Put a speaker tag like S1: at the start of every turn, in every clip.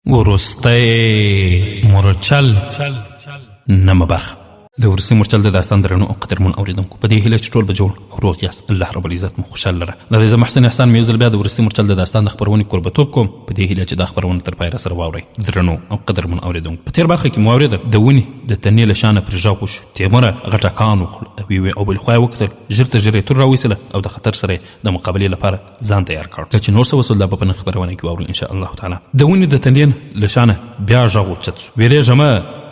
S1: وروستی مورچل نمه برخه د ورسي مورچل د داستان درنو او قدرمن اوریدونکو په دې هیله چې ټول به جوړ او روغ یاست. الله رب العزت مو خوشحال لره. دا زه محسن احسان مې ځل بیا د ورسي مورچل د داستان د خبرونې قربتوب کوم په دې هیله چې دا خبرونه تر پایه سره واورئ. درنو او قدرمن اوریدونکو، په تیر برخه کې مو اوریدل د ونې د تنې له شانه پرې غږ وشو. تیموره غټه کان وخوړه او بل خوا یې وکتل، ژر تر ژره تور راویستله او د خطر سره د مقابلې لپاره ځان تیار کړ. که چې نور څه وسول دا به په نن خبرونه کې واورو ان شاء الله تعالی. د ونې د تنې له شانه بیا غږ وچت سو. ویرېږم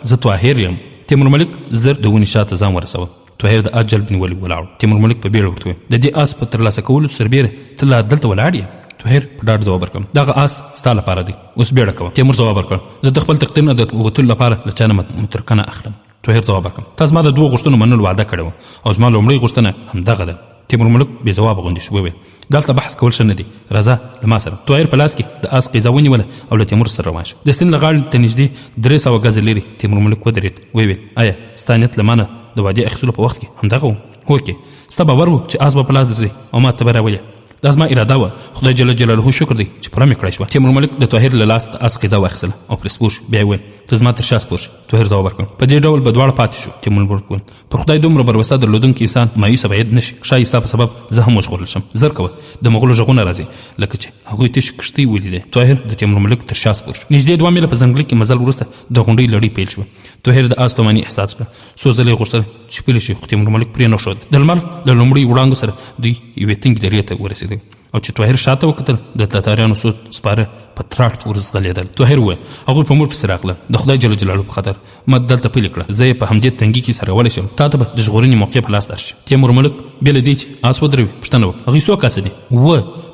S1: زه طاهر یم. تیمور ملک زر د ونې شاته ځان ورسوه. طاهر د اجل بن ولی ولاړ. تیمور ملک په بیړه ورته وویل د دې آس په ترلاسه کولو سربیره ته لا دلته ولاړ یې؟ طاهر په ډاډ ځواب ورکړ دغه آس ستا لپاره دی، اوس بیړه کوه. تیمور ځواب ورکړ زه د خپل تقدیر نه د وتلو لپاره له چا نه مترکنه اخلم. طاهر ځواب ورکړ تا زما د دوه غوښتنو منلو وعده کړې وه او زما لومړۍ غوښتنه همدغه ده. تیمور ملک بې ځوابه غوندې شو. وویل دلته بحث کول ښه نه دي، راځه له ما سره. طاهر په لاس کې د آس قیزه ونیوله او له تیمور سره روان شو. د سیند له غاړې ته نږدې 300 ګزه لرې تیمور ملک ودرېد. ویل آیا ستا نیت له ما نه د وعدې اخیستلو په وخت کې همدغه و؟ هوکې ستا باور و چې آس به په لاس درځي او ما ته به راولې؟ دا زما اراده وه. خدای جل جلاله شکر دی چې پوره مې کړی شوه. تیمور ملک د طاهر له لاس د آس قیزه واخیستله او پرې سپور شو. بیا یې ویل ته زما تر شا سپور شه. طاهر ځواب ورکړ په دې ډول به دواړه پاتې شو. تیمور ملک وویل پر خدای دومره بروسه درلودونکی انسان مایوسه باید نه شي. ښایي ستا په سبب زه هم وژغورل شم. زر کوه د مغولو غږونه راځي لکه چې هغوی تش کښتۍ ولیدې. طاهر د تیمور ملک تر شا سپور شو. نږدې 2 میله په ځنګل کې مزل وروسته د غونډۍ لړۍ پیل شوه. طاهر د آس توماني احساس کړه. څو ځله یې غوښتل چې پلی شي خو تیمور ملک پرې نه ښود. د لمر له لومړۍ وړانګو سره دوی یوې تنګې درې ته ورسېدل او چې طاهر شاته وکتل د تاتاریانو څو سپاره په تراټ ورځغلېدل. طاهر وویل هغوی په موږ پسې راغله د خدای جل جلاله په خاطر ما دلته پلې کړه. زه یې په همدې تنګي کې سره ولی شم. تا ته به د ژغورنې موقع په لاس درشي. تیمور ملک بې له دې چې آس ودروي پوښتنه وکړه هغوی څو کسه دي؟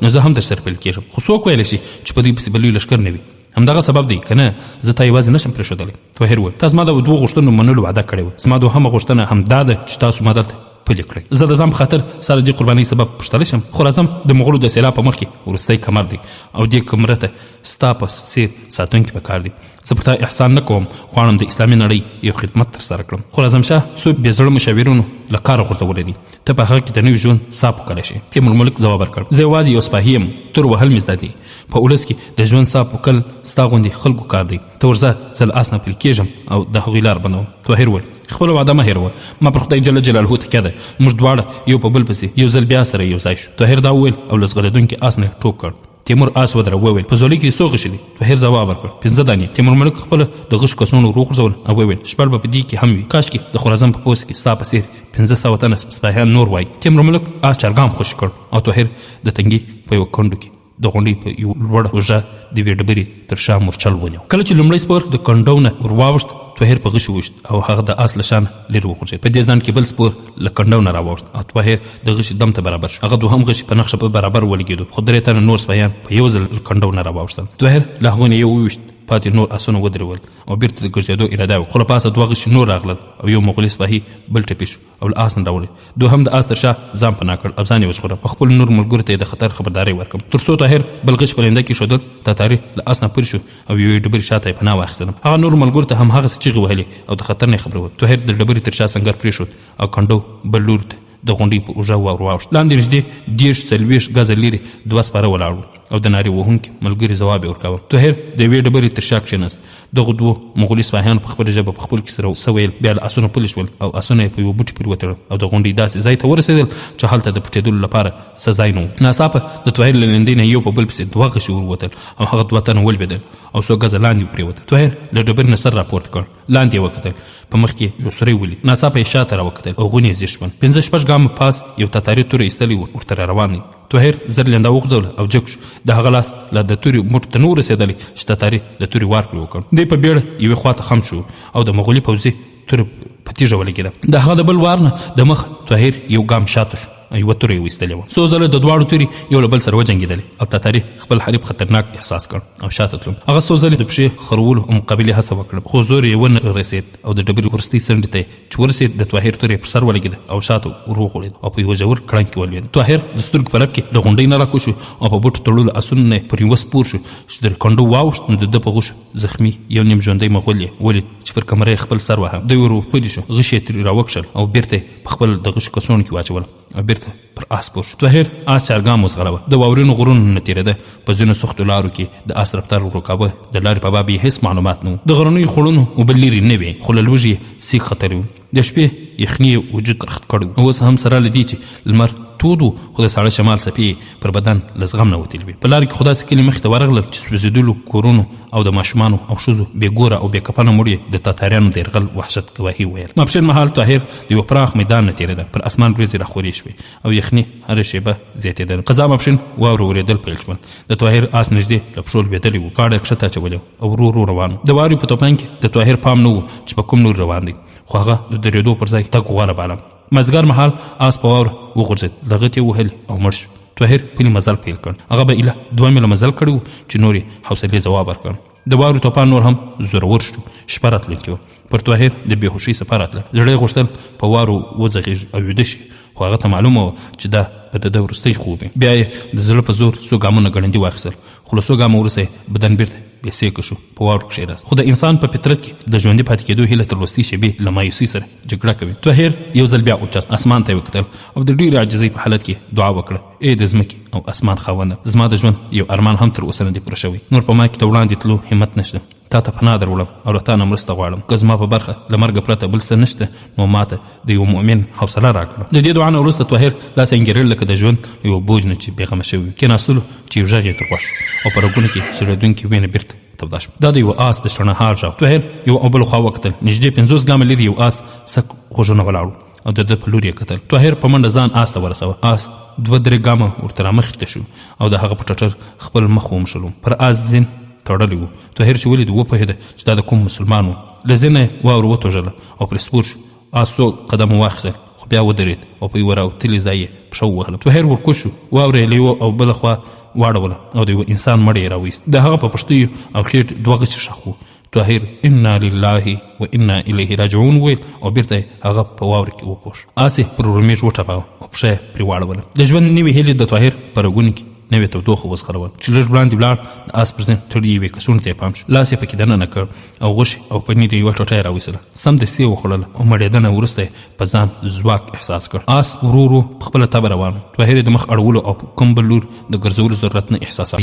S1: نو زه هم در سره پیل کېږم خو څوک ویلی شي چې په دوی پسې به لوی لښکر نه وي؟ همدغه سبب دی که نه زه تا یوازې نشم پرېښودلی. طاهر وویل تا زما د 2 غوښتنو منلو وعده کړې وه. زما دوهمه غوښتنه همدا ده چې تاسو ما دلته پلې کړئ. زه د ځان په خاطر سره دې قربانۍ سبب پوښتلی شم خو راځم د مغولو د سیلاب په مخ کې وروستی کمر دی او دې کمره ته ستا په څېر ساتونکي پکار دي. زه پر تا احسان نه کوم، غواړم د اسلامي نړۍ یو خدمت ترسره کړم. خو اعظم شاه څو بې زړه مشاورینو له کاره غورځولی دي. ته په هغه کې د نوي ژوند ساه پوکلی شي. تیمور ملک ځواب ورکړ زه یوازې یو سپاهي یم، تور وهل مې زده دي. په ولس کې د ژوند ساه پوکل ستا غوندې خلکو کار دی. ته ورځه زه له آس نه پلي کېږم او د هغوی لار بندوم. طاهر وویل خپله وعده مه هېروه، ما پر خدای جل جلاله تکیه ده. موږ دواړه یو په بل پسې یو ځل بیا سره یو ځای شو. طاهر دا وویل او له ځغلېدونکي آس نه ټوپ کړ. تیمور آس ودره. وویل په ځولۍ کې څو غشي دي؟ طاهر ځواب ورکړ 15 دانې. تیمور ملک خپله د غشو کسونو وغورځول او وویل شپږ به په دې کې هم وي. کاشکې د خراسان په پوځ کې ستا په څېر 500 تنه سپاهیان نور وای. تیمور ملک آس چرګام خوشي کړ او طاهر د تنګي په یو کندو کې د غونډۍ په یو لوړه اوږه د یوې ډبرې تر شا مورچل ونیو. کله چې لومړی سپور د کنډو نه ور واوښت طاهر په غشي وویشت او هغه د آس له شانه لرې وغورځېد. په دې ځان کې بل سپور له کنډو نه راواوښت او طاهر د غشي دم ته برابر شو. هغه دوهم غشي په نقشه په برابر ولګېدو خو 3 تنه نور سپیان په یو ځل له کنډو نه راواوښتل. طاهر له هغوی نه یو وویشت، پاتې نور آسونه ودرول او بیرته د ګرځېدو اراده وکړه. خو له پاسه 2 غشي نور راغلل او یو مغولي سپاهي بل ټپي شو او له آس نه راوړی. دوهم د آس تر شا ځان پناه کړ او ځان یې وژغوره او خپل نور ملګرو ته یې د خطر خبرداری ورکړم. تر څو طاهر بل غش په لنده کې ښودل تاتاري له آس نه پورې شو او یوې ډبرې شاته یې پناه واخیستلم. هغه نور ملګرو ته هم هغسې چیغې وهلې او د خطر نه یې خبرول. طاهر د ډبرې تر شا سنګر پرېښود او کنډو بل لور ته د غونډۍ په اوږه ور واوښت. لاندې نږدې 30-40 ګزه لرې 2 سپاره ولاړ وو او د نارې وهونکي ملګري ځواب یې ورکاوه. طاهر د یوې ډبرې تر شا کښېناست. دغو 2 مغولي سپاهیانو په خپله ژبه په خپل کې سره څه ویل. بیا له آسونو پلي شول او آسونه یې په یوه بوټي پورې وتړل او د غونډۍ داسې ځای ته ورسېدل چې هلته د پټېدلو لپاره څه ځای نه و. ناڅاپه د طاهر له لندۍ نه یو په بل پسې 2 غشي وروتل او هغه 2 تنه ولوېدل او 100 ګزه لاندې پرېوتل. طاهر له ډبرې نه سر راپورته کړ، لاندې یې وکتل، په مخ کې یو سوری ولید. ناڅاپه یې شاته راوکتل او غونې یې زیږ شول. 5-6 ګامه پاس یو تاتاري توره ایستلی ورته را روان دی. طاهر زر لنده وغځوله او جګ شو. د هغه لاس له د تورې موټ ته نه ورسېدلی چې تاتاري د تورې وار پرې وکړ. دی په بیړه یوې خوا ته خم شو او د مغولي پوځي توره په تیږه ولګېده. د هغه د بل وار نه د مخ طاهر یو ګام شاته شو. یوه توره یې ویستلې وه. څو ځله د دواړو تورې یو له بل سره وجنګېدلې او تاتاري خپل حریف خطرناک احساس کړ او شاته تلو. هغه څو ځلې د پښې خرولو او مقابلې هڅه وکړه خو زور یې ونه رسېد او د ډبرې وروستۍ څنډې ته چې ورسېد د طاهر تورې پر سر ولګېده او شاته ور وغوړېد او په یوه ژور کړنګ کې ولوېد. طاهر د سترګو په رپ کې د غونډۍ نه راکوز شو او په بوټو تړلو آسونو نه پر یوه سپور شو چې د کنډو واوښت. نو د ده په غوښو زخمي یو نیم ژوندی مغول یې ولید چې پر کمره یې خپل سر واهه. دوی ور پلي شو، غشي یې ترې راوکښل او بېرته په خپل د غش کسون کې واچول او بیرته پر آس پور شو. طاهر آس چارګام وزغړوه. د واورینو غرونو نه تېرېده. په ځینو سختو لارو کې د آس رفتار ورکاوه. د لارې په باب یې هېڅ معلومات نه و. د غرنیو خوړونو اوبه لرې نه وې، خو له لوږې یې سیخ ختلی و. د شپې یخني وجود رخت کړی و. اوس هم سره له دې چې لمر تود و، خو د ساړه شمال څپې پر بدن له زغم نه وتلې وې. په لارې کې خو داسې کلي مخې ته ورغلل چې سوځېدلو کورونو او د ماشومانو او ښځو بې ګوره او بې کفنه مړي د تاتاریانو د یرغل وحشت ګواهي ویل. ماپښین مهال طاهر د یوه پراخ میدان نه تېرېده. پر اسمان ورېځې راخورې شوې او یخني هره شیبه زیاتېدل. قضا ماپښین واوره ورېدل پیل شول. د طاهر آس نږدې له پښو لوېدلی و. کاڼه یې کښته اچولی او ورو ورو روان و. د واورې په توپان کې د طاهر پام نه و چې په کوم لوري روان دی، خو هغه د درېدو پر ځای تګ غوره باله. مازدیګر مهال آس په واوره وغورځېد، لغتې یې وهلې او مړ شو. طاهر پلي مزل پیل کړ. هغه به ایله 2 میله مزل کړی و چې نور یې حوصلې ځواب ورکړ. د واورې توپان نور هم زورور شو. شپه راتلونکې وه. پر طاهر د بېهوشۍ څپه راتله. زړه یې غوښتل په واورو وځغېږي او ویده شي، خو هغه ته معلومه وه چې دا به د ده وروستی خوب وي. بیا یې د زړه په زور څو ګامونه ګړندي واخیستل، خو له څو ګامه وروسته یې بدن بیرته بېسېکه شو. په واورو کښېناست. خو د انسان په فطرت کې د ژوندي پاتې کېدو هیله تر وروستۍ شېبې له مایوسۍ سره جګړه کوي. طاهر یو ځل بیا اوچت اسمان ته یې وکتل او د ډېرې عاجزۍ په حالت کې دعا وکړه: ای د ځمکې او اسمان خاونده، زما د ژوند یو ارمان هم تر اوسه نه دی پوره شوی. نور په ما کې د وړاندې تلو همت نشته. تا ته پناه در وړم او له تا نه مرسته غواړم. که زما په برخه له مرګه پرته بل څه نشته، نو ماته د یو مؤمن حوصله راکړه. د دې دعا نه وروسته طاهر داسې انګېرل لکه د ژوند یو بوج نه چې بېغمه شوی. کېناستلو چې یو غږ یې تر غوږ شو او په رګونو کې سړېدونکې وینه بیرته توده شوه. دا د یو آس د شڼهار غږ. طاهر یو او بل خوا وکتل. نږدې 50 ګامه لرې یو آس سک غوږونه ولاړ او د ده په لور یې کتل. طاهر په منډه ځان آس ته ورسوه. آس 2-3 ګامه ورته رامخې ته شو او د هغه په ټټر خپل مخ ومشلو. پر آس زین تړلی و. طاهر چې ولید وپوهېده چې دا د کوم مسلمان و. له زینه یې واوره وتوژله او پرې سپور شو. آس 100 قدمه واخیستل، خو بیا ودرېد او په یوه راوتلي ځای یې پښه ووهله. طاهر ورکوز شو. واوره یې له یوه او بله خوا واړوله او د یوه انسان مړی یې راویست. د هغه په پښتیو او خېټ 2 غچې ښخ وو. طاهر انا لله و انا الیه راجعون ویل او بیرته هغه په واوره کې وپوش. آس یې پر ورمېږ وټپاوه او پښه یې پرې واړوله. د ژوند نوې هیلې د طاهر په رګونو کې نوې تودوخه وزغړول. چې لږ وړاندې ولاړ، د آس پر ځین تړي یوې کڅوړې ته یې پام شو. لاس یې پکې دننه کړ او غوښې او پنیر یې یوه ټوټه یې راویستله. سمدستي یې وخوړله او مړېدنه وروسته یې په ځان ځواک احساس کړ. آس ورو ورو په خپله تبه روان و. طاهر یې د مخ اړولو او په کوم بل لور د ګرځولو ضرورت نه احساساوه.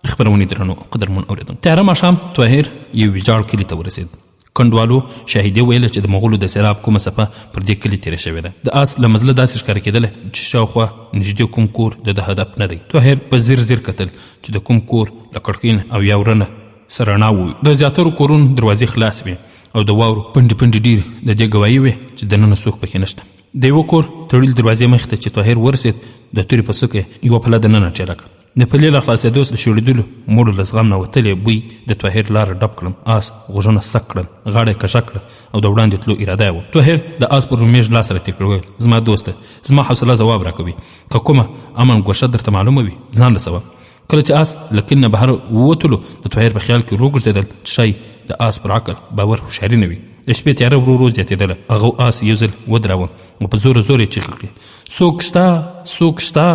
S1: خپرونې درنو قدرمن اورېدونکو، تیاره ماښام طاهر یو ویجاړ کلي ته ورسېد. کنډوالو شاهدي ویله چې د مغولو د سیلاب کومه څپه پر دې کلي تېره شوې ده. د آس له مزله داسې ښکاره کېدله چې شاوخوا نږدې کوم کور د ده هدف نه دی. طاهر په ځیر ځیر کتل چې د کوم کور له کړکۍ او یا ورنه سره رڼا ووي. د زیاترو کورونو دروازې خلاص وې او د واورو پنډې پنډې ډېرې د دې ګواهي وې چې دننه څوک پکې نشته. د یوه کور تړلي دروازې مخې ته چې طاهر ورسېد، د تورې په څوکه یوه پله دننه ټېله کړه. د پلې له خلاصېدو د شړېدلو مړو له زغم نه وتلی بوی د طاهر لاره ډب کړل. آس غوږونه سک کړل، غاړه یې کږه کړه او د وړاندې تلو اراده یې وه. طاهر د آس پر ورمېږ لاس راتېر کړ. ویل: زما دوسته، زما حوصله ځواب راکوي. که کومه امن ګوښه درته معلومه وي ځان رسوه. کله چې آس له کلي نه بهر ووتلو، د طاهر په خیال کې وګرځېدل چې ښایي د آس پر عقل باور هوښیاري نه وي. د شپې تیاره ورو ورو زیاتېدله. هغه آس یو ځل ودراوه او په زوره زوره یې چیغې کړې: څوک شته، څوک شته.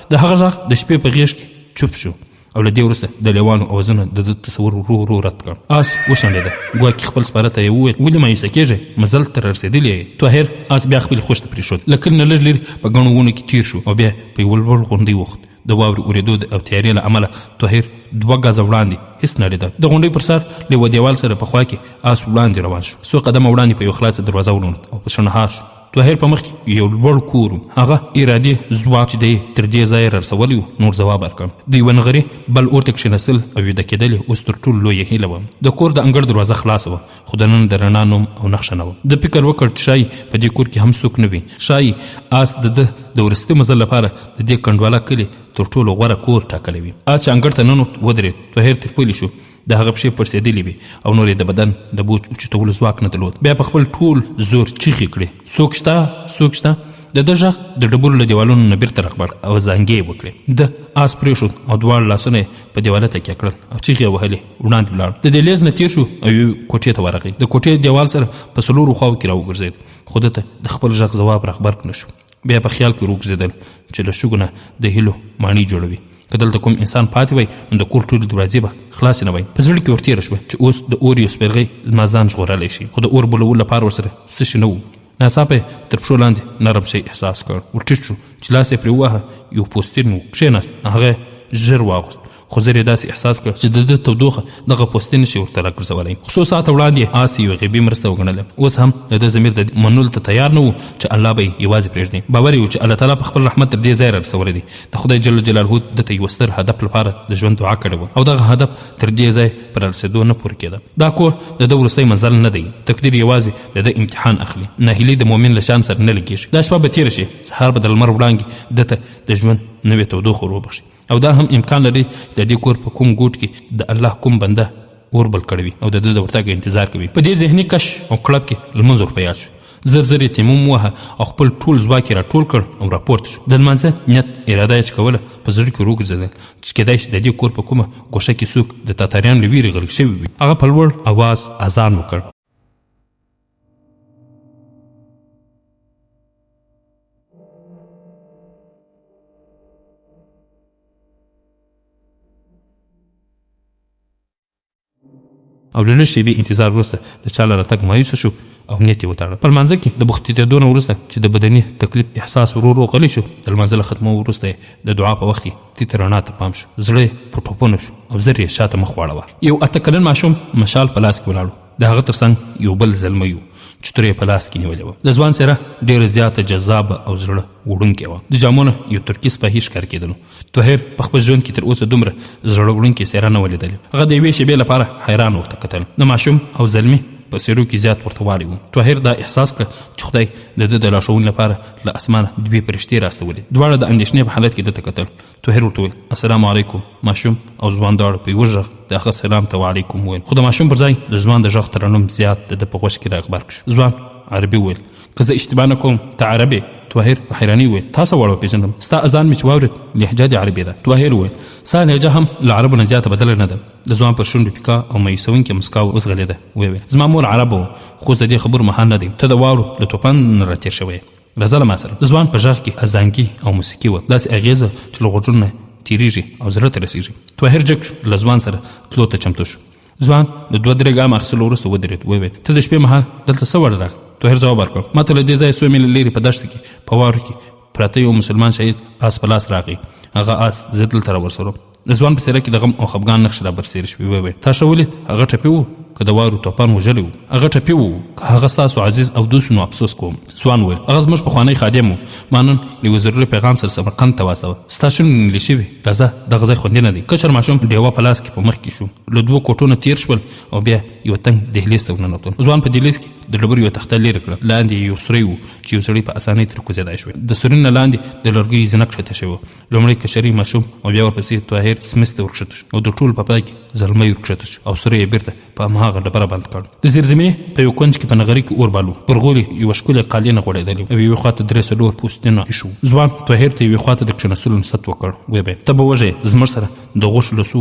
S1: د هغه غږ د شپې په غېږ کې چوپ شو او له دې وروسته د لیوانو اوازونه د ده تصور ورو ورو رد کړ. آس وشڼېده. ګواکې خپل سپاره ته یې وویل: ولې مایوسه کېږئ، مزل ته رارسېدلي یې. طاهر آس بیا خپلې خوښ ته پرېښود. له کلي نه لږ لرې په ګڼو ونو کې تېر شو او بیا په یوه لوړ غونډۍ وخوت. د واورې اورېدو او تیارې له امله طاهر 2 ګزه وړاندې هېڅ نه لیدل. د غونډۍ پر سر له یوه دیوال سره په خوا کې آس وړاندې روان شو. 100 قدمه وړاندې په یوه خلاصه دروازه ولوند او په شڼهار شو. طاهر په مخ کې یو لوړ کور و. هغه ارادي ځواک چې دی تر دې ځایه رارسولی و نور ځواب ورکړ. د یوه نغري بل اور ته کښېنستل او ویده کېدل یې اوس تر ټولو لویه هیله وه. د کور د انګړ دروازه خلاصه وه، خو دننه د رڼا نوم او نښه نه وه. د فکر وکړ چې ښایي په دې کور کې هم څوک نه وي. ښایي آس د ده د وروستي مزل لپاره د دې کنډواله کلي تر ټولو غوره کور ټاکلی وي. آس چې انګړ ته ننوت ودرېد. طاهر تر پولې شو. د هغه پښې پړسېدلې وې او نور یې د بدن د بوج اوچتولو ځواک نه درلود. بیا په خپل ټول زور چیغې کړې: څوک شته، څوک شته. د ده غږ د ډبرو له دیوالونو نه بیرته رغبړ او زانګې یې وکړې. د آس پرېښود او دواړه لاسونه یې په دیواله تکیه کړل او چیغې یې وهلې. وړاندې ولاړ. د دهلیز نه تېر شو او یوې کوټې ته ورغی. د کوټې دیوال سره په 4 خواو کې راوګرځېد، خو ده ته د خپل غږ ځواب راغبرګ نه شو. بیا په خیال کې وګرځېدل چې له شګو نه د هیلو ماڼۍ جوړوي. که دلته کوم انسان پاتې وای نو د کور ټولې دروازې به خلاصې نه وای. په زړه کې ورتېره شوه چې اوس د اور یو سپرغی زما ځان ژغورلی شي، خو د اور بلولو لپاره ورسره څه شی نه و. ناڅاپه تر پښو لاندې نرم شی احساس کړ، ورټیټ شو چې لاس یې پرې وواهه. یو پوستین و، کښېناست، هغه ژر واغوست. خو زر یې داسې احساس کړ چې د ده تودوخه دغه پوستین نشي ورته راګرځولی. څو ساعته وړاندې آس یو غیبي مرسته وګڼله. اوس هم د ده ضمیر د منلو ته تیار نه و چې الله به یې یوازې پرېږدي. باور یې و چې الله تعالی په خپل رحمت تر دې ځایه رارسولی دی. د خدای جل جلاله ده ته یو ستر هدف لپاره د ژوند دعا کړې وه، او دغه هدف تر دې ځای په رارسېدو نه پورې کېده. دا کور د ده وروستی منزل نه دی. تقدیر یوازې د ده امتحان اخلي. ناهیلي د مؤمن له شان سره نه لګېږي. دا شپه به تېره شي، سهار به د لمر وړانګې ده ته د ژوند نوې تودوخه وروبخښي. او دا هم امکان لري چې د دې کور په کوم ګوټ کې د الله کوم بنده اور بل کړی وي او د ده د ورتګ انتظار کوي. په دې ذهني کش او کړپ کې لمونځ ور په یاد شو. زر زر یې تیمم ووهه او خپل ټول ځواک یې راټول کړ او راپورته شو. د لمانځه نیت اراده یې چې کوله په زړه کې وګرځېدل چې کیدای شي د دې کور په کومه ګوشه کې څوک د تاتاریانو له ویرې غرق شوي وي. هغه په لوړ اواز اذان وکړ. او له لږ شېبې انتظار وروسته د چا له راتګ مایوسه شو او نیت یې وتاړه. په لمانځه کې د بوختېدو نه وروسته چې د بدني تکلیف احساس ورو ورو غلی شو، د لمانځه له ختمو وروسته د دعا په وخت کې تیت رڼا ته پام شو. زړه یې په ټوپونه شو او زر یې شاته مخ واړوه. یو 8 کلن ماشوم مشال په لاس کې ولاړ و. د هغه تر څنګ یو بل زلمی و چې تورې په لاس کې نیولې وه. د ځوان څېره ډېره زیاته جذابه او زړه وړونکې وه. د جامو نه یو ترکي سپاهي ښکار کېدلو. طاهر په خپل ژوند کې تر اوسه دومره زړه وړونکې څېره نه ولیدلې. هغه د یوې شېبې لپاره حیران ورته کتل. د ماشوم او زلمي په څېرو کې زیات ورته والی و. طاهر دا احساس کړه چې خدای د ده د لارښوونې لپاره له اسمانه دوې فرشتې راستولې. دواړه د اندېښنې په حالت کې ده ته کتل. طاهر ورته وویل السلام علیکم. ماشوم او ځوان دواړه په یوه غږ د هغه سلام ته وعلیکم وویل. خو د ماشوم پر ځای د ځوان د غږ ترنم زیات د ده په غوږ کې راغبرګ شو. ځوان عربي وویل که زه اشتباه نه کوم ته عربي؟ طاهر په حیراني وویل تاسو واړه وپېژندم، ستا اذان مې چې واورېد لهجه د عربي ده. طاهر وویل ستا لهجه هم له عربو نه زیاته بدله نه ده. د ځوان پر شونډو پیکا او مایوسوونکې مسکا وزغلېده. ویې ویل زما مور عربه وه، خو د دې خبرو مهال نه دی. ته د واورو له توپان نه راتېر شوی راځه له ما سره. د ځوان په غږ کې ازانګي او موسیقي وه، داسې اغېزه چې له غوږونو نه تېرېږي او زړه ته رسېږي. طاهر جګ شو، له ځوان سره تلو ته چمتو شو. ځوان د 2-3 ګامه اخیستلو وروسته ودرېد. ویې ویل ته د شپې مهال دلته څه وړ راغلی؟ طاهر ځواب ورکړ ما ته له دې ځایه 100 میله لرې په دښته کې په واورو کې پراته یو مسلمان شهید آس په لاس راغی. هغه آس زه دلته راورسولم. د ځوان په څېره کې د غم او خفګان نښې رابرسېرې شوې. ویې ویل تا ښه ولید هغه ټپي و که د واورو توپان وژلی و؟ هغه ټپي و. که هغه ستاسو عزیز او دوست نو افسوس کوم. ځوان ویل هغه زموږ پخوانی خادم و. ما نن له یوه ضروري پیغام سره سمرقند ته واستوه. ستا شونډې نیلې شوي، راځه دغه ځای خوندي نه دی. کشر ماشوم ډیوه په لاس کې په مخ کې شو. له 2 کوټو نه تېر شول او بیا یو تنګ دهلیز ته ورننوتل. ځوان په دهلیز کې د ډبرو یوه تخته لرې کړه. لاندې یو سوری و چې یو سړی په اسانۍ ترې کوزېدای شوی. د سوري نه لاندې د لرګیو زینه کښته شوې وه. لومړی کشري ماشوم او بیا ورپسې طاهر سمیس ته ورکښته شو او د ټولو په پای کې زلمی ورکښته شو او سوری یې بیرته په هماغه ډبره بند کړ. د زیرزمینې په یو کونج کې په نغري کې اور بل و. پر غولي یوه ښکلې قالینه غوړېدلې او یوې خواته 3-4 پوستینونه ایښو. ځوان طاهر ته یوې خواته د کښېنستلو نصیحت وکړ. ویې ویل ته به وږې، زموږ سره د غوښو له څو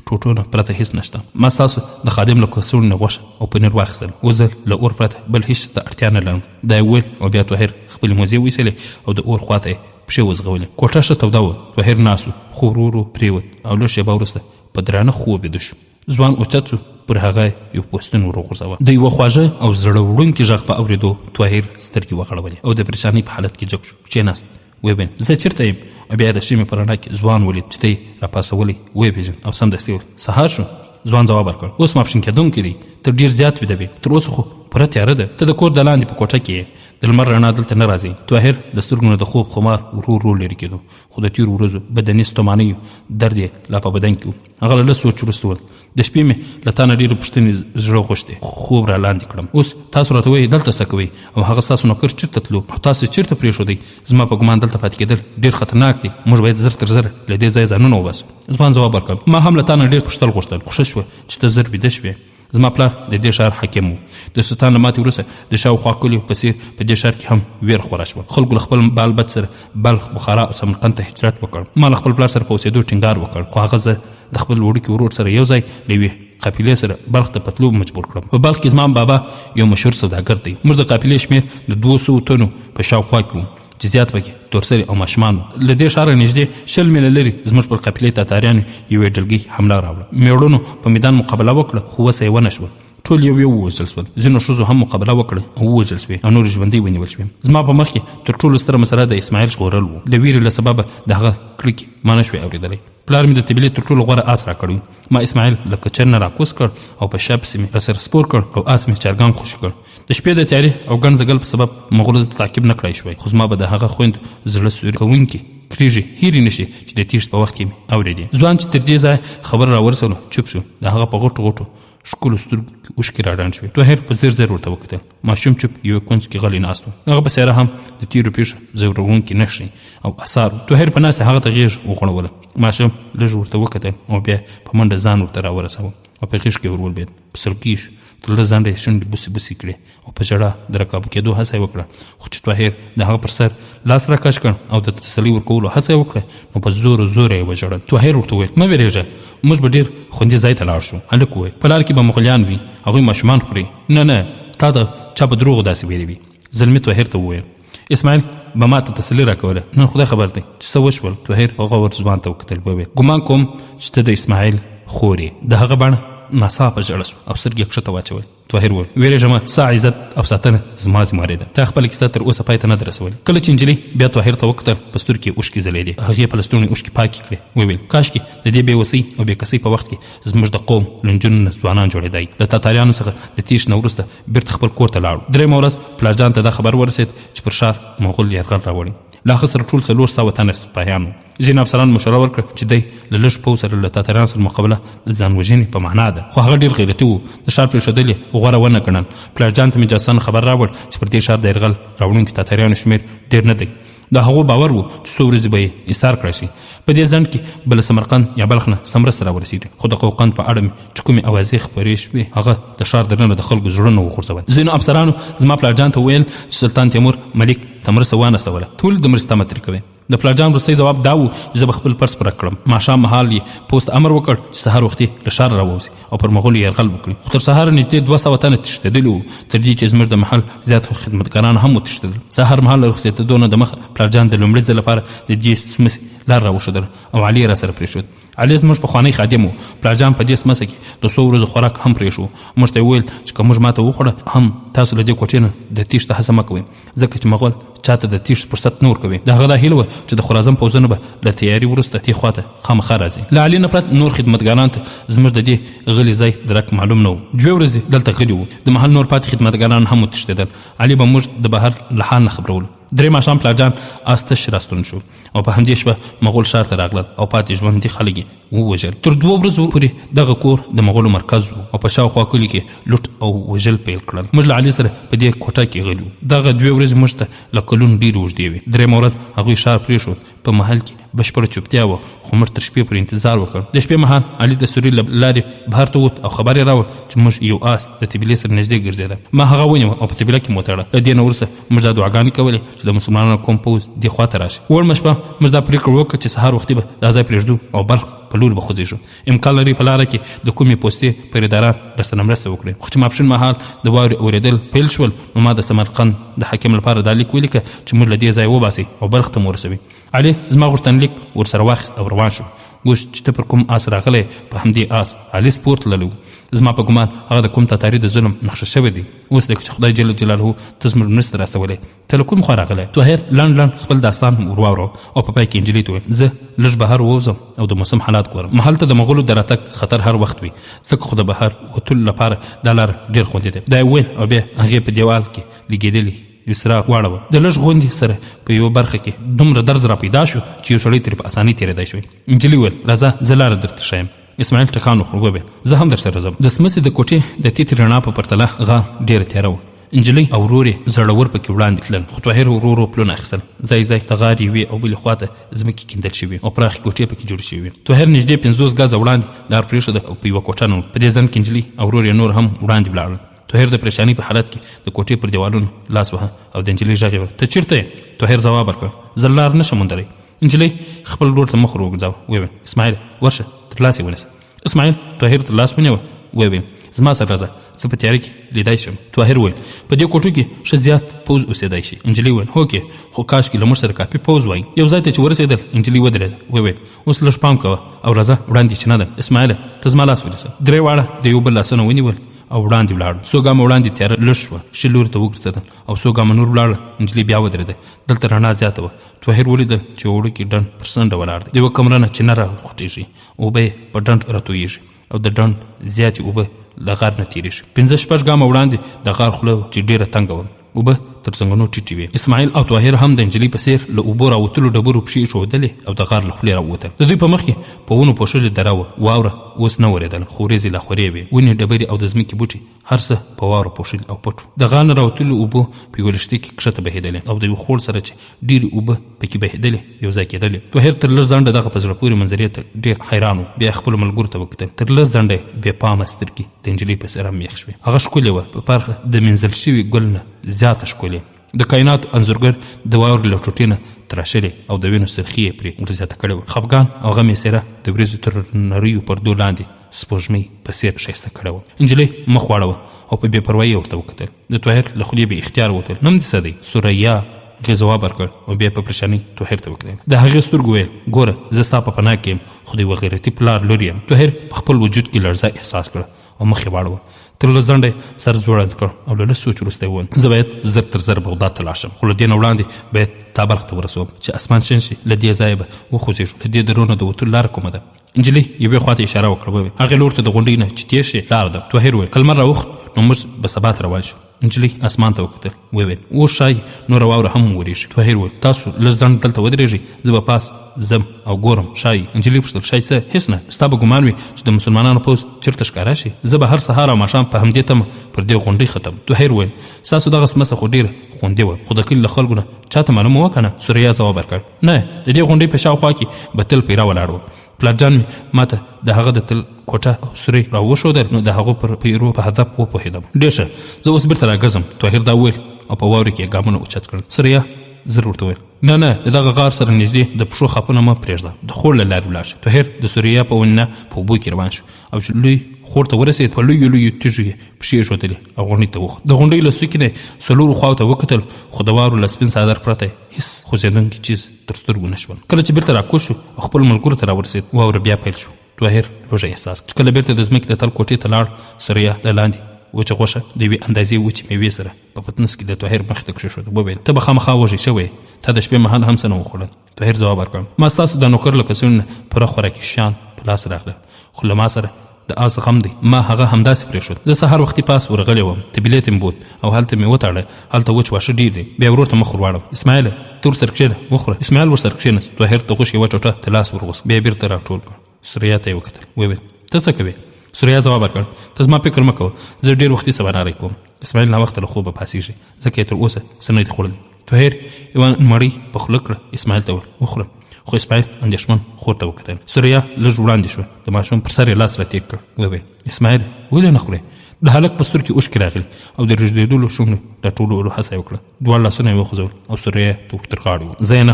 S1: ټوټو نه پرته هېڅ نشته. ما ستاسو د خادم له کڅوړې نه غوښه او پنیر واخیستل. اوس زه له اور پرته بل هېڅ ته اړتیا نه لرم. دا یې وویل او بیا طاهر خپلې موزې ویستلې او د اور خواته یې پښې وځغولې. کوټه ښه توده وه. طاهر ناست و خو ورو ورو پرېوت او لږ شېبه وروسته په درانه خوب ویده شو. ځوان اوچت شو، پر هغه یو پوستین ور وغورځاوه. د یوه خواږه او زړه وړونکي غږ په اورېدو طاهر سترګې وغړولې او د پریشانۍ په حالت کې جګ شو. کښېناست. ویې ویل زه چېرته یم؟ بیا د شمې په رڼا کې ځوان ولید چې ته یې راپاڅولی ویې پېژند او سمدستي وویل سهار شو. ځوان ځواب ورکړ اوس ماپښین کېدونکی دی، ته ډېر زیات ویده وې، تر اوسه خو پوره تیاره ده. ته د کور د لاندې په کوټه کې یې، د لمر رڼا دلته نه راځي. طاهر د سترګو نه د خوب خمار ورو ورو لرې کېدو، خو د تېرو ورځو بدني ستومانیو درد یې لا په بدن کې و. هغه له لږ سوچ وروسته وویل د شپې مې له تا نه ډېرې پوښتنې زړه غوښتې، خوب را لاندې کړم. اوس تاسو راته وایئ دلته څه کوئ او هغه ستاسو نوکر چېرته تلو او تاسو چېرته پرېښودئ؟ زما په ګمان دلته پاتې کېدل ډېر خطرناک دي، موږ باید زر تر زره له دې ځایه ځانونه وباسو. ځوان ځواب ورکړ ما هم له تا نه ډېر پوښتل غوښتل، خو ښه شوه چې ته زر ویده شوې. زما پلار د دې ښار حاکم و. د سلطان له ماتې وروسته د شاوخوا کلیو په څېر په دې ښار کې هم ویر خوره شوه. خلکو له خپل بال بچ سره بلخ، بخارا او سمرقند ته هجرت وکړ. ما له خپل پلار سره په اوسېدو ټینګار وکړ، خو هغه زه د خپل وړوکي ورور سره یو ځای له یوې قافلې سره بلخ ته په تلو مجبور کړم. په بلخ کې زما بابا یو مشهور سوداګر دی. موږ د قافلې شمېر د 200 تنو په شاوخوا کې وو چې زیات پکې تورسري او ماشومان وو. له دې ښاره نږدې 20 میله لرې زموږ پر قافلې تاتاریانو یوې ډلګۍ حمله راوړه. میړونو په میدان مقابله وکړه، خو وسه یې ونه شوه. ټول یو ووژل شول. ځینو ښځو هم مقابله وکړه او ووژل شوې او نورې ژوندۍ ونیول شوې. زما په مخ کې تر ټولو ستره مسله د اسماعیل ژغورل و. د ویرې له سببه د هغه کړکې ما نه شوې اورېدلی. پلار مې د طبیلې تر ټولو غوره آس راکړی. ما اسماعیل له کچر نه راکوز کړ او په شا پسې مې راسره سپور کړ او آس مې چرګان خوشي کړ. د شپې د تیارې او ګڼ ځګل په سبب مغولو زه تعقیب نه کړی شوی، خو زما به د هغه خویند زړه سوري کوونکي کریږي هیرې نشي چې د تیښت په وخت کې مې اورېدې. ځوان چې تر دې ځایه خبر راورسولو چوپ شو. د هغه په غوټو غوټو ښکلو سترګو کې اوښکې راډنډ شوې. طاهر په ځیر ځیر ورته وکتل. ماشوم چوپ یوه کونج کې غلی ناست و. هغه په څېره هم د تېرو پیښو ځورونکي نښې او اثار و. طاهر په ناستې هغه ته غېږ وغوړوله. ماشوم لږ ورته وکتل او بیا په منډه ځان ورته راورساوه او په غېږ کې ور ولوېد. په سلګي شو. تر له ځانډه یې شونډې بوسې بوسې کړې او په ژړا د راکابو کېدو هڅه یې وکړه. خو چې طاهر د هغه پر سر لاس راکش کړ او د تسلي ورکولو هڅه یې وکړه نو په زور زور یې وژړل. طاهر ورته وویل مه وېرېږه، موږ به ډېر خوندي ځای ته لاړ شو. هلک وویل په لار کې به مغولیان وي، هغوی ماشومان خوري. نه تا ته چا په دروغو داسې ویلي وي. زلمي طاهر ته وویل. اسماعیل به ما ته تسلي راکوله. نن خدای خبر دی چې څه وشول. طاهر هغه ور ځوان ته وکتل. وویل ګمان کوم چې ته د اسماعیل خور یې. د هغه بڼه ناڅاپه ژړه شوه او سترګې یې کښته واچولې. طاهر وویل ویرېږه مه، ستا عزت او ساتنه زما ذمهواري ده. تا خپله کیسه تر اوسه پای ته نه ده رسولې. کله چې نجلۍ بیا طاهر ته وکتل په سترګو کې اوښکې ځلېدې. هغې په لستوڼي اوښکې پاکې کړې. وویل کاشکې د دې بېوسۍ او بېکسۍ په وخت کې زموږ د قوم له نجونو نه ځوانان جوړېدای. له تاتاریانو څخه د تېښتې نه وروسته بېرته خپل کور ته لاړو. درېیمه ورځ پلارجان ته دا خبر ورسېد چې پر ښار مغول یرغل راوړي. له هغه سره ټول 400 تنه سپاهیان وو. ځینې افسران مشوره ورکړه چې دی له لږ پوځ سره له تاتاریانو سره مقابله د ځان وژنې په معنا ده، خو هغه ډېر غیرتي و. د ښار پرېښودل یې غوره ونه ګڼل. پلارجان ته مې جاسوسانو خبر راوړ چې پر دې ښار د یرغل راوړونکي تاتاریانو شمېر ډېر نه دی. د هغو باور و چې څو ورځې به یې ایثار کړی شي. په دې ځنډ کې به له سمرقند یا بلخ نه څه مرسته راورسېږي. خو د قوقند په اړه مې چې کومې اوازې خپرې شوې هغه د ښار دننه د خلکو زړونه وغورځول. ځینو افسرانو زما پلارجان ته وویل چې سلطان تیمور ملک ته مرسته وانستوله. ټول د مرستې تمه کوي. د پلارجان وروستی ځواب دا و چې زه به خپل پرس پوره کړم. ماښام مهال یې پوست امر وکړ چې سهار وختي له ښاره راووځي او پر مغولو یرغل وکړي. خو تر سهاره نږدې 200 تنه تښتېدلي وو، تر دې چې زموږ د محل زیات خدمتګاران هم وتښتېدل. سهار مهال له رخصتېدو نه دمخه پلارجان د لومړي ځل لپاره د دې سمسې لار راوښودله او علي یې راسره پرېښود. علي زموږ پخوانی خادم و. پلارجان په دې سمڅه کې د 100 ورځو خوراک هم پرېښو. موږ ته یې وویل چې که موږ ماته وخوړه هم تاسو له دې کوټې نه د تېښتې هڅه مه کوئ، ځکه چې مغول چاته د تېښتې فرصت نه ورکوي. د هغه دا هیله وه چې د خراسان پوځونه به له تیاري وروسته دې خواته خامخا راځي. له علي نه پرته نور خدمتګاران ته زموږ د دې غلي ځای درک معلوم نه و. 2 ورځې دلته غلي وو. د محل نور پاتې خدمتګاران هم وتښتېدل. علي به موږ د بهر له حال نه خبرولو. 3 ماښام پلارجان آس تش راستون شو او په همدې شپه مغول ښار ته راغلل او پاتې ژوندي خلک یې ووژل. تر 2 ورځو پورې دغه کور د مغولو مرکز و او په شاوخوا کلي کې لوټ او وژل پیل کړل. موږ له علي سره په دې کوټه کې غلي وو. دغه 2 ورځې موږ ته له کلونو ډېرې اوږدې وې. 3مه ورځ هغوی ښار پرېښود. په محل کې بشپړه چوپتیا وه، خو موږ تر شپې پورې انتظار وکړ. د شپې مهال علي د سوري له لارې بهر ته ووت او خبر یې راوړ چې موږ یو آس د طبیلې سره نږدې ګرځېده. ما هغه ونیوه او په طبیله کې مو وتړه. له دې نه وروسته موږ دا دعاګانې کولې چې د مسلمانانو کوم پوځ دې خواته راشي. وړمه شپه موږ دا پرېکړه وکړه چې سهار وختي به دا ځای پرېږدو او بلخ په لور به خوځېږو. امکان لري په لاره کې د کومې پوستې پیرېداران راسره مرسته وکړي. خو چې ماپښین مهال د واورې اورېدل پیل شول نو ما د سمرقند د حاکم لپاره دا لیک ولیکه چې موږ له دې ځایه وباسئ او بلخ ته مو ورسوي. علي زما غوښتنلیک ورسره واخیست او روان شو. اوس چې ته پر کوم آس راغلی په همدې آس علي سپور تللی و. زما په ګمان هغه د کوم تاتاري د ظلم نقشه شوی دی. اوس لکه چې خدای جل جلاله ته زموږ مرسته راستولی. ته له کوم خوا راغلی؟ طاهر لنډ خپل داستان ورواورو او په پای کې نجلۍ ته وویل زه لږ بهر ووځم او د موسم حالات ګورم. محل ته د مغولو د راتګ خطر هر وخت وي، ځکه خو د بهر وتلو لپاره دا لار ډېر خوندي دی. دا یې وویل او بیا هغې په دیوال کې لګېدلي یسرا واړوه. د لږ غوندې سره په یوه برخه کې دومره درز را پیدا شو چې یو سړی ترې په اسانۍ تېرېدای شوی. نجلۍ وویل راځه زه لاره درته ښیم. اسماعیل ټکان وخوړ. وویل زه هم درسره ځم. د سمڅې د کوټې د تیتې رڼا په پرتله غار ډېره تیاره وه. نجلۍ او ورور یې زړور پکې وړاندې تلل، خو طاهر ورو پلونه اخیستل. ځای د غار یوې او بلې خواته ځمکې کیندل شوې او پراخې کوټې پکې جوړې شوې. طاهر نږدې 50 ګزه وړاندې لار پرېښوده او په یوه کوټه ننوت. په دې ځنډ کې نجلۍ او ورور یې نور هم وړاندې ولاړل. طاهر د پریشانۍ په حالت کې د کوټې پر دیوالونو لاس وهه او د نجلۍ غږ یې وکړ ته چېرته یې؟ طاهر ځواب ورکړ زه لار نشم موندلی. نجلۍ خپل ورور ته مخ ور وګرځاوه. ویې اسماعیل ورشه تر لاس یې ونیسه. اسماعیل طاهر تر لاس ونیوه. ویې زما سره راځه زه په تیاره کې لیدای شم. طاهر وویل په دې کوټو کې ښه زیات پوځ اوسېدای شي. نجلۍ وویل هوکې خو کاشکې له موږ سره کافي پوځ وای. یو ځای ته چې ورسېدل نجلۍ ودرېده. وویل اوس لږ پام کوه او راځه وړاندې چې نه ده. اسماعیله ته زما لاس ونیسه. 3 واړه د یو بل لاسونه ونیول او وړاندې ولاړ. څو ګامه وړاندې تیاره لږ شوه، شل لوري ته وګرځېدل او څو ګامه نور ولاړه. نجلۍ بیا ودرېده. دلته رڼا زیاته وه. طاهر ولیدل چې وړوکی ډنډ پر څنډه ولاړ دی. د یوه کمره نه چینه راخوټېږي، اوبه یې په ډنډ راتویېږي او د ډنډ زیاتې اوبه له غار نه تېرېږي. 5-6 ګامه وړاندې د غار خوله چې ډېره تنګه وه، اوبه تر څنګنو ټیټې وې. اسماعیل او طاهر هم د نجلۍ په څېر له اوبو راوتلو ډبرو پښې ایښودلې او د غار له خولې راووتل. د دوی په مخ کې په ونو پوښلې دره وه. واوره اوس نه ورېدل، خو ورېځې لا خورې وې. ونې، ډبرې او د ځمکې بوټي هر څه په واورو پوښلي او پټ وو. د غار نه راوتلو اوبو په یوه لښتې کې کښته بهېدلې او د یو خوړ سره چې ډېرې اوبه پکې بهېدلې یو ځای کېدلې. طاهر تر لږ ځنډه دغه په زړه پورې منظرې ته ډېر حیران و. بیا خپلو ملګرو ته وکتل. تر لږ ځنډه بې پامه سترګې د نجلۍ په څېره میخ شوې. هغه ښکلې وه، په پرخه د مینځل شوي ګل نه زیاته ښکلې. د کائنات انځورګر د واورې له ټوټې نه تراشلې او د وینو سرخي یې پرې ورزیاته کړې وه. خفګان او غم یې څېره د وریځو تر نریو پردو لاندې سپوږمۍ په څېر ښایسته کړې وه. نجلۍ مخ واړوه او په بې پروایي ورته وکتل. د طاهر له خولې به اختیار ووتل. نوم دې څه دی؟ سوریا. هغې ځواب ورکړ او بیا په پریشانۍ طاهر ته وکتل. د هغې سترګو ویل، ګوره زه ستا په پناه کې یم، خو د یوه غیرتي پلار لور یم. طاهر په خپل وجود کې لړزه احساس کړه او مخ یې واړوه. تر لږ ځنډه سر ځوړند کړ او له لږ سوچ وروسته یې وویل، زه باید زر تر زر بغداد ته لاړ شم، خو له دې نه وړاندې باید تا بلخ ته ورسوم چې اسمان شین شي. له دې ځایه به وخوځېږو. له دې درو نه د وتلو لاره کومه ده؟ نجلۍ یوې خوا ته اشاره وکړه. وویل، هغې لور ته د غونډۍ نه چې تېر شې لاره ده. طاهر وویل، که لمر راوخت نو موږ به سبا ته روان شو. نجلۍ اسمان ته وکتل. وویل، اوس ښایي نوره واوره هم وورېږي. طاهر وویل، تاسو لږ ځنډ دلته ودرېږئ، زه به پاس ځم او ګورم ښایي. نجلۍ پوښتل، ښایي څه؟ هېڅ نه. ستا به ګمان وي چې د مسلمانانو پوځ چېرته ښکاره شي. زه به هر سهار او ماښام په همدې تمه پر دې غونډۍ ختم. طاهر وویل، ستاسو دغه سمڅه خو ډېره خوندي وه، خو د کلي له خلکو نه چاته معلومه وه که نه؟ سوریا ځواب ورکړ، نه، د دې غونډۍ په شاوخوا کې به تل پیره ولاړ وم. پلارجان مې ماته د هغه د تل کوټه او سوري راوښودل، نو د هغو پر پیرو په هدف وپوهېدم. ډېر ښه، زه اوس بېرته راګرځم. طاهر دا وویل او په واورې کې یې ګامونه اوچت کړل. سوریا زر ورته وویل، نه، د دغه غار سره نږدې د پښو خاپونه مه پرېږده، د خوړ له لارې ولاړ شه. طاهر د سوریا په ونې نه په اوبو کې روان شو او چې لوی خوړ ته ورسېد، په لویو لویو تیږو یې پښې ایښودلې او غونډۍ ته وخوت. د غونډۍ له څوکې نه څلورو خواو ته وکتل، خو د واورو له سپین څادر پرته هېڅ خوځېدونکی چیز تر سترګو نه شول. کله چې بېرته راکوز شو او خپل ملګرو ته راورسېد، واوره بیا پیل شو. طاهر لوږه احساس کړه. کله بېرته د ځمکې د تل کوټې ته لاړ، سوریا له لاندې وچه غوښه د یوې اندازې وچې میوې سره په پتنوس کې د طاهر مخې ته کښېښود. وویل، ته به خامخا وږی شوی، تا د شپې مهال هم څه نه وخوړل. طاهر ځواب ورکړ، ما ستاسو د نوکر له کڅوړې نه پوره خوراکي شیان په لاس راغلل، خو له ما سره د آس غم دی. ما هغه همداسې پرېښود. زه سهار وختي پاس ورغلی وم، طبیلې ته مې بوت او هلته مې وتاړه. هلته وچ واښه ډېر دی. بیا ورور ته مخ ور واړوه، اسماعیله ته ورسره کښېنه وخوره. اسماعیل ورسره کښېنست. طاهر د غوښې یوه ټوټه ته لاس ورغوست، بیا یې بېرته راټول کړ. سوریا ته یې وکتل. وویل، ته څه کوې؟ سوریا ځواب ورکړ، ته زما فکر مه کوه، زه ډېر وختي سباناری کوم. اسماعیل ناوخته له خوبه پاڅېږي، ځکه یې تر اوسه څه نه دي خوړلي. طاهر یوه مړۍ په خوله کړه. اسماعیل ته وویل، وخوره. خو اسماعیل اندېښمن خور ته وکتل. سوریا لږ وړاندې شوه، د ماشوم پر سر یې لاس راتېر کړ. وویل، اسماعیل ولې نه خورې؟ د هلک په سترګو کې اوښکې راغلې او د رژدېدلو شونډو راټولولو هڅه یې وکړه. دواړه لاسونه یې وخوځول او سوریا ته ورتر غاړې و. زه یې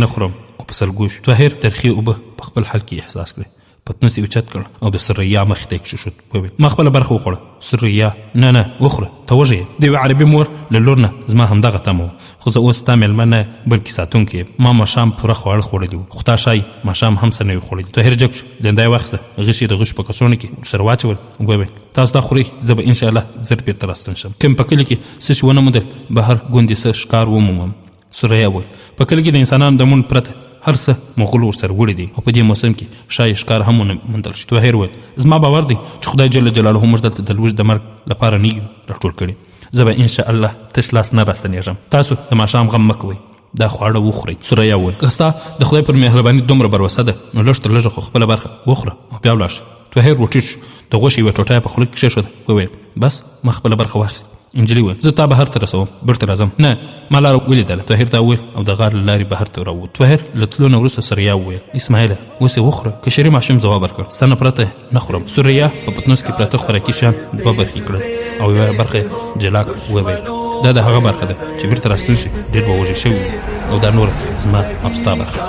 S1: نه خورم او په سلګو شو. طاهر ترخې اوبه په خپل حل کې احساس کړې. پتنوس یې اوچت کړ او د سوریا مخې ته یې کښېښود. وویل، ما خپله برخه وخوړه. سوریا، نه وخوره، ته وږی یې. د یوې عربي مور له لور نه زما همدغه تمه وه، خو زه اوس ستا مېلمه نه بلکې ساتونکی یم. ما ماښام پوره خواړه خوړلي وو، خو تا ښایي ماښام هم څه نه وي خوړلي. طاهر جګ شو، ډنډه یې واخیسته، غشي د غشو په کڅوړه کې ورسره واچول. وویل، تاسو دا خورئ، زه به انشاءالله زر بېرته راستون شم. کوم په کلي کې څه شي ونه موندل، بهر ګوندې څه ښکار ومومم. سوریا وویل، په کلي کې د انسانانو د مړو پرته هر څه مغول ورسره وړي دي او په دې موسم کې ښایي ښکار هم ونه موندل شي. طاهر وویل، زما باور دی چې خدای جل جلاله موږ دلته د لوږې د مرګ لپاره نه یو راټول کړي. زه به انشاءالله تش لاس نه راستنېږم. تاسو د ماښام غم مه کوئ، دا خواړه وخورئ. سوریا وویل، که ستا د خدای پر مهرباني دومره بروسه ده نو لږ تر لږه خو خپله برخه وخوره او بیا ولاړ شه. طاهر ورټیټ شو، د غوښې یوه ټوټه یې په خوله کې کښېښوده. وویل، بس ما خپله برخه واخیست. نجلۍ وویل، زه تا بهر ته رسوم، بېرته راځم. نه، ما لاره ولیدله. طاهر ته وویل او د غار له لارې بهر ته راووت. طاهر له تلو نه وروسته سوریا وویل، اسماعیله اوس یې وخوره. کشري ماشوم ځواب ورکړ، ستا نه پرته نه خورم. سوریا په پتنوس کې پراته خوراکي شیان دوه برخې کړل او یوه برخه یې جلا کړ. وویل، دا د هغه برخه ده چې بېرته راستون شي ډېر به وږی شوي وي او دا نوره زما او ستا برخه.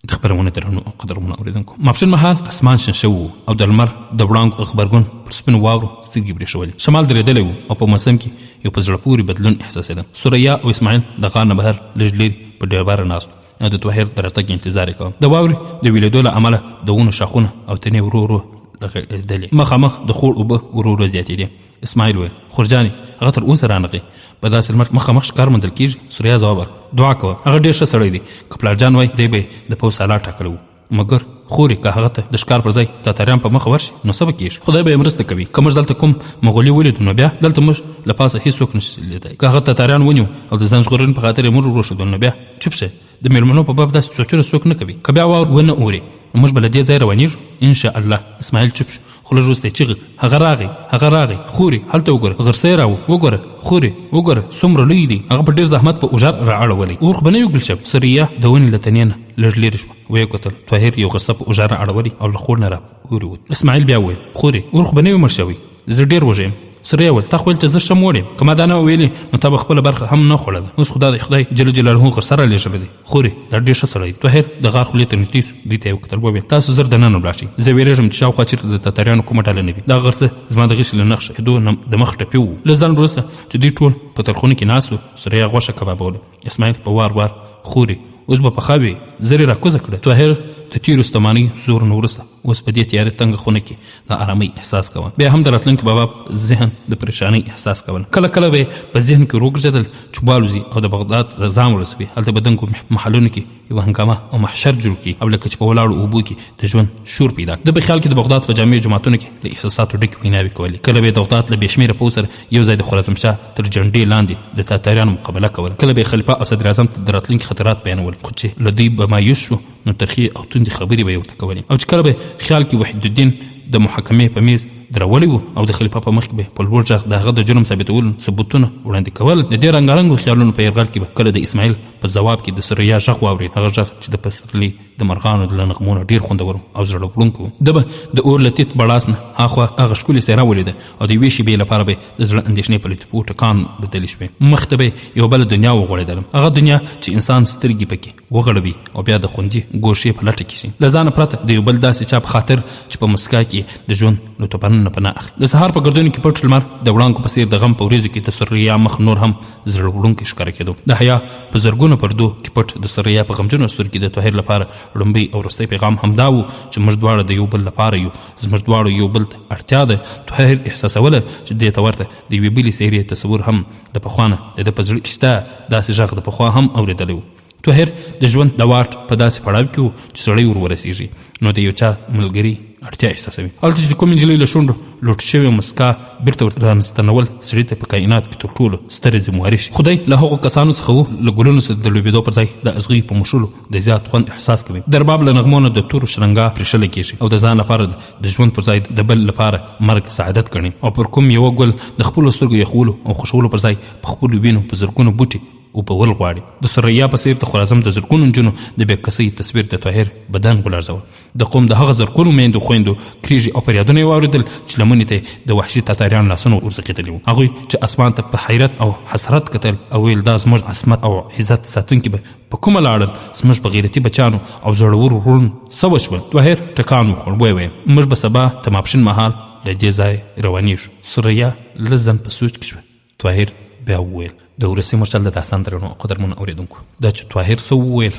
S1: د خپرونې درنو او قدرمنو اورېدونکو، ماپښین مهال اسمان شین شوی و او د لمر د وړانګو غبرګون پر سپینو واورو سترګې برېښولې. شمال درېدلی و او په موسم کې یو په زړه پورې بدلون احساسېده. سوریا او اسماعیل د غار نه بهر لږ لرې په ډېرباره ناست او د طاهر د راتګ انتظار یې کاوه. د واورې د ویلېدو له امله د ونو شاخونه او تنې ورو ورو دلې مخامخ د خوړ اوبه ورو ورو زیاتېدې. اسماعیل وویل خورجانې هغه تر اوسه رانغی، په داسې لمر مخامخ ښکار موندل کېږي؟ سوریا ځواب ورکړ دعا کوه، هغه ډېر ښه سړی دی، که پلارجان وای دی به یې د پوځ سالار ټاکلی و، مګر خورې که هغه ته د ښکار پر ځای تاتاریان په مخه ورشي نو څه به کېږي؟ خدای به یې مرسته کوي. که موږ دلته کوم مغولي ولیدو نو بیا دلته موږ له پاسه هېڅوک نشي لیدای. که هغه تاتاریان ونیو او د ځان ژغورنې په خاطر یې موږ وروښودل نو بیا چوپ شه، د مېلمنو په باب داسې سوچونه څوک نه کوي. که بیا واور ونه اوري موږ به له دې ځایه روانېږو انشاءالله. اسماعیل چوپ شو، خو لږ وروسته یې چیغې هغه راغی خورې هلته وګوره، غرسی یې راوړ، وګوره خورې وګوره څومره لوی دی، هغه په ډېر زحمت په اوژار رااړولی، اور خو به نه وي ګل شوی. سریا د ونې له تنې نه لږ لرې شوه، ویې کتل طاهر یو غرسه په اوژار رااړولي او له خوړ نه راووت. اسماعیل بیا وویل خورې اور خو به نه وي مړ شوی، زه ډېر وږی یم. سریا وویل تا خو ویل چې زه ښه موړ یم، که ما دا نه ویلې نو تا به خپله برخه هم نه خوړله. اوس خو دا د خدای جل جلاله غرسه رالیږلی دی. خورې دا ډېر ښه سړی. طاهر د غار خولې ته نږدې شو، دوی ته یې وکتل، وویل تاسو زر دننه ولاړ شئ، زه ویرېږم چې شاوخوا چېرته د تاتاریانو کومه ډله نه وي. دا غرسه زما د غشي له نښه کېدو د مخ ټپي وو. لږ ځنډ وروسته چې دوی ټول په ترخونه کې ناست وو، سریا غوښه کبابوله. اسماعیل په وار خورې اوس به پخه وي، زر یې راکوزه کړه. طاهر د تیرو ستومانۍ زور نه وروسته اوس په دې تیاره تنګه خونه کې د ارامۍ احساس کوه. بیا هم د راتلونکي بابا ذهن د پریشانۍ احساس کول. کله کله به په ذهن کې وګرځېدل چې والوځي او د بغداد ځان ورسوي، هلته به دنګو محلونو کې یوه هنګامه او محشر جوړ کړي، او لکه چې په ولاړو اوبو کې د ژوند شور پیدا کړي. د به خیال کې د بغداد په جامع جوماتونو کې له احساساتو ډکې ویناوې کولې. کله به د بغداد له بې شمېره پوځ سره یو ځای د خوارزمشاه تر جنډې لاندې د تاتاریانو مقابله کوله. کله به خلیفه او صدر اعظم ته د راتلونکي خطرات بیانول، خو چې له دوی به مایوس شو نو ترخې او توندې خبرې به یې ورته کولې. او چې کله به خیال کې وحیدالدین د محاکمې په میز درولی و او د خلیفه په مخ کې به په لوړ غږ د هغه د جرم ثابتولو ثبوتونه وړاندې کول. د دې رنګارنګو خیالونو په یرغل کې به کله د اسماعیل په ځواب کې د سریا غږ واورېد، هغه غږ چې د پسرلي د مرغانو له نغمونو ډېر خوندور او زړه وړونکی و. ده به د اور له تیت بړاس نه هاخوا هغه ښکلې څېره ولیده او د یوې شېبې لپاره به د زړه اندېښنې په لطیفو ټکان بدلې شوې. مخ ته به یوه بله دنیا وغوړېدله، هغه دنیا چې انسان سترګې پکې وغړوي او بیا د خوندي ګوښې په لټه کې شي، له ځانه پرته د یو بل داسې چا په خاطر چې په مسکا کې د ژوند له توپانونو پناه اخلي. د سهار په ګردونو کې پټ لمر د وړانګو په څېر د غم په وریځو کې د سریا مخ نور هم زړه وړونکی ښکاره کېدو. د حیا په زرګونو پردو کې پټ د سریا په غمجنو سترګې د طاهر لپاره لومبۍ او وروستی پیغام همدا و چې موږ دواړه د یو بل لپاره یو، زموږ دواړو یو بل ته اړتیا ده. طاهر احساسوله چې دې ته ورته د یوې بلې څېرې تصور هم د پخوا نه د ده په زړه کې شته. داسې غږ د پخوا هم اورېدلی و. طاهر د ژوند د واټ په داسې پړاو کې و چې سړی ورسېږي نو د یو چا ملګري اړتیا احساسوي. هلته چې د کومې نجلۍ له شونډو لوټ شوې مسکا بیرته رانستنول سړي ته په کائنات کې تر ټولو ستره ذمواري شي. خدای له هغو کسانو څخه و له ګلونو سره د لوبېدو پر ځای د اغزیو په مشولو د زیات خوند احساس کوي. د رباب له نغمو نه د تورو شرنګا پرېښلی کېږي او د ځان لپاره د ژوند پر ځای د بل لپاره مرګ سعادت ګڼي، او پر کوم یوه ګل د خپلو سترګو یخولو او خوښولو پر ځای په خپلو وینو په زرګونو بوټي وپول غواړي. د سریا په څېر د خوارزم د زرګونو نجونو د بېکسۍ تصویر د طاهر بدن ولړزوه. د قوم د هغه زرګونو میندو خویندو کریږي او فریادونه یې واورېدل چې لمنې ته د وحشي تاتاریانو لاسونه ورڅکېدلي وو. هغوی چې اسمان ته په حیرت او حسرت کتل او ویل دا زموږ عصمت او عزت ساتونکي به په کومه لاړل، زموږ په غیرتي بچیانو او زړورو وروڼو څه وشول. طاهر ټکان وخوړ، ویې ویل موږ به سبا د ماپښین مهال له دې ځایه روانېږو. سریا لږ ځن په سوچ کې شوه. طاهر بیا وویل د ورسي مرچل د داستان درنو قدرمنو اورېدونکو دا چې طاهر څه وویل